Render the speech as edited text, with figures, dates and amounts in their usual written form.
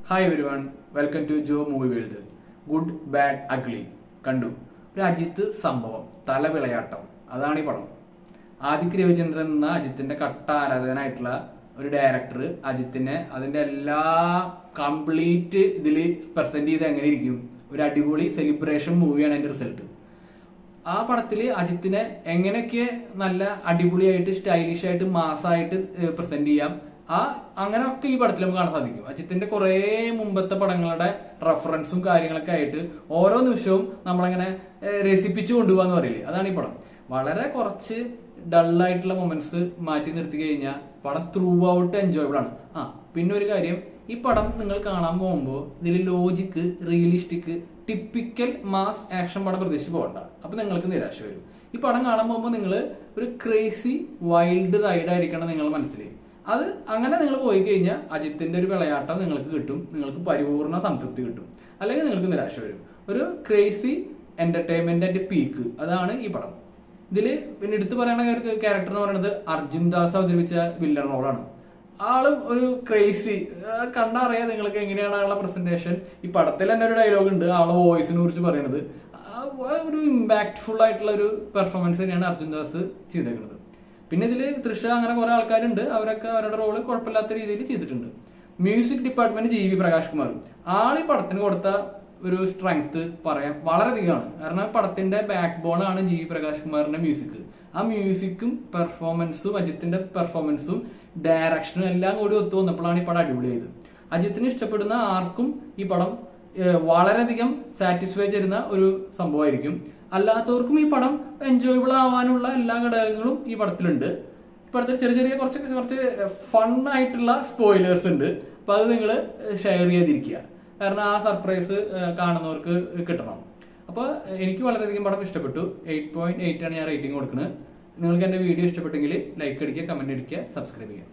Hi everyone, welcome to Jo movie world. Good bad ugly കണ്ടു. ഒരു അജിത്ത് സംഭവം, തലവിളയാട്ടം, അതാണ് ഈ പടം. ആദിക് രവിചന്ദ്രൻ എന്ന അജിത്തിന്റെ കട്ട ആരാധകനായിട്ടുള്ള ഒരു ഡയറക്ടർ അജിത്തിനെ അതിന്റെ എല്ലാ കംപ്ലീറ്റ് ഇതിൽ പ്രസന്റ് ചെയ്ത് എങ്ങനെ ഇരിക്കും. ഒരു അടിപൊളി സെലിബ്രേഷൻ മൂവിയാണ് അതിന്റെ റിസൾട്ട്. ആ പടത്തിൽ അജിത്തിനെ എങ്ങനെയൊക്കെ നല്ല അടിപൊളിയായിട്ട് സ്റ്റൈലിഷ് ആയിട്ട് മാസായിട്ട് പ്രസന്റ് ചെയ്യാം, അങ്ങനെയൊക്കെ ഈ പടത്തിൽ നമുക്ക് കാണാൻ സാധിക്കും. അജിത്തിന്റെ കുറെ മുമ്പത്തെ പടങ്ങളുടെ റെഫറൻസും കാര്യങ്ങളൊക്കെ ആയിട്ട് ഓരോ നിമിഷവും നമ്മളങ്ങനെ രസിപ്പിച്ചു കൊണ്ടുപോകാന്ന് പറയില്ലേ, അതാണ് ഈ പടം. വളരെ കുറച്ച് ഡള്ളായിട്ടുള്ള മൊമെന്റ്സ് മാറ്റി നിർത്തി കഴിഞ്ഞാൽ പടം ത്രൂ ഔട്ട് എൻജോയബിൾ ആണ്. പിന്നെ ഒരു കാര്യം, ഈ പടം നിങ്ങൾ കാണാൻ പോകുമ്പോൾ ഇതിൽ logic, realistic, typical mass action പടം പ്രതീക്ഷിച്ച് പോകണ്ട. അപ്പൊ നിങ്ങൾക്ക് നിരാശ വരും. ഈ പടം കാണാൻ പോകുമ്പോൾ നിങ്ങൾ ഒരു ക്രേസി വൈൽഡ് റൈഡ് ആയിരിക്കണം നിങ്ങൾ മനസ്സിൽ. അത് അങ്ങനെ നിങ്ങൾ പോയി കഴിഞ്ഞാൽ അജിത്തിന്റെ ഒരു വിളയാട്ടം നിങ്ങൾക്ക് കിട്ടും, നിങ്ങൾക്ക് പരിപൂർണ സംതൃപ്തി കിട്ടും. അല്ലെങ്കിൽ നിങ്ങൾക്ക് നിരാശ വരും. ഒരു ക്രേസി എന്റർടൈൻമെന്റിന്റെ പീക്ക്, അതാണ് ഈ പടം. ഇതില് പിന്നെ എടുത്തു പറയുന്ന ഒരു ക്യാരക്ടർ എന്ന് പറയുന്നത് അർജുൻ ദാസ് അവതരിപ്പിച്ച വില്ലൻ റോളാണ്. ആള് ഒരു ക്രേസി, കണ്ടറിയാം നിങ്ങൾക്ക് എങ്ങനെയാണ് ആളുടെ പ്രസന്റേഷൻ. ഈ പടത്തിൽ തന്നെ ഒരു ഡയലോഗ് ഉണ്ട് ആളുടെ വോയിസിനെ കുറിച്ച് പറയുന്നത്. ഒരു ഇമ്പാക്ട്ഫുൾ ആയിട്ടുള്ള ഒരു പെർഫോമൻസ് തന്നെയാണ് അർജുൻ ദാസ് ചെയ്തേക്കുന്നത്. പിന്നെ ഇതിൽ തൃഷ, അങ്ങനെ കുറെ ആൾക്കാരുണ്ട്, അവരൊക്കെ അവരുടെ റോള് കുഴപ്പമില്ലാത്ത രീതിയിൽ ചെയ്തിട്ടുണ്ട്. Music department G V Prakash Kumar, ആളീ പടത്തിന് കൊടുത്ത ഒരു സ്ട്രെങ്ത് പറയാൻ വളരെയധികമാണ്. കാരണം പടത്തിന്റെ ബാക്ക് ബോൺ ആണ് ജി വി പ്രകാശ് കുമാറിന്റെ മ്യൂസിക്. ആ മ്യൂസിക്കും പെർഫോമൻസും അജിത്തിന്റെ പെർഫോമൻസും ഡയറക്ഷനും എല്ലാം കൂടി ഒത്തു വന്നപ്പോഴാണ് ഈ പടം അടിപൊളിയായത്. അജിത്തിന് ഇഷ്ടപ്പെടുന്ന ആർക്കും ഈ പടം വളരെയധികം സാറ്റിസ്ഫൈ ചെയ്യുന്ന ഒരു സംഭവമായിരിക്കും. അല്ലാത്തവർക്കും ഈ പടം എൻജോയബിൾ ആവാനുള്ള എല്ലാ ഘടകങ്ങളും ഈ പടത്തിലുണ്ട്. ഈ പടത്തിൽ ചെറിയ ചെറിയ കുറച്ച് ഫൺ ആയിട്ടുള്ള സ്പോയിലേഴ്സ് ഉണ്ട്. അപ്പൊ അത് നിങ്ങൾ ഷെയർ ചെയ്തിരിക്കുക, കാരണം ആ സർപ്രൈസ് കാണുന്നവർക്ക് കിട്ടണം. അപ്പോൾ എനിക്ക് വളരെയധികം പടം ഇഷ്ടപ്പെട്ടു. 8.8 ആണ് ഞാൻ റേറ്റിംഗ് കൊടുക്കുന്നത്. നിങ്ങൾക്ക് എൻ്റെ വീഡിയോ ഇഷ്ടപ്പെട്ടെങ്കിൽ ലൈക്ക് അടിക്കുക, കമന്റ് അടിക്കുക, സബ്സ്ക്രൈബ് ചെയ്യുക.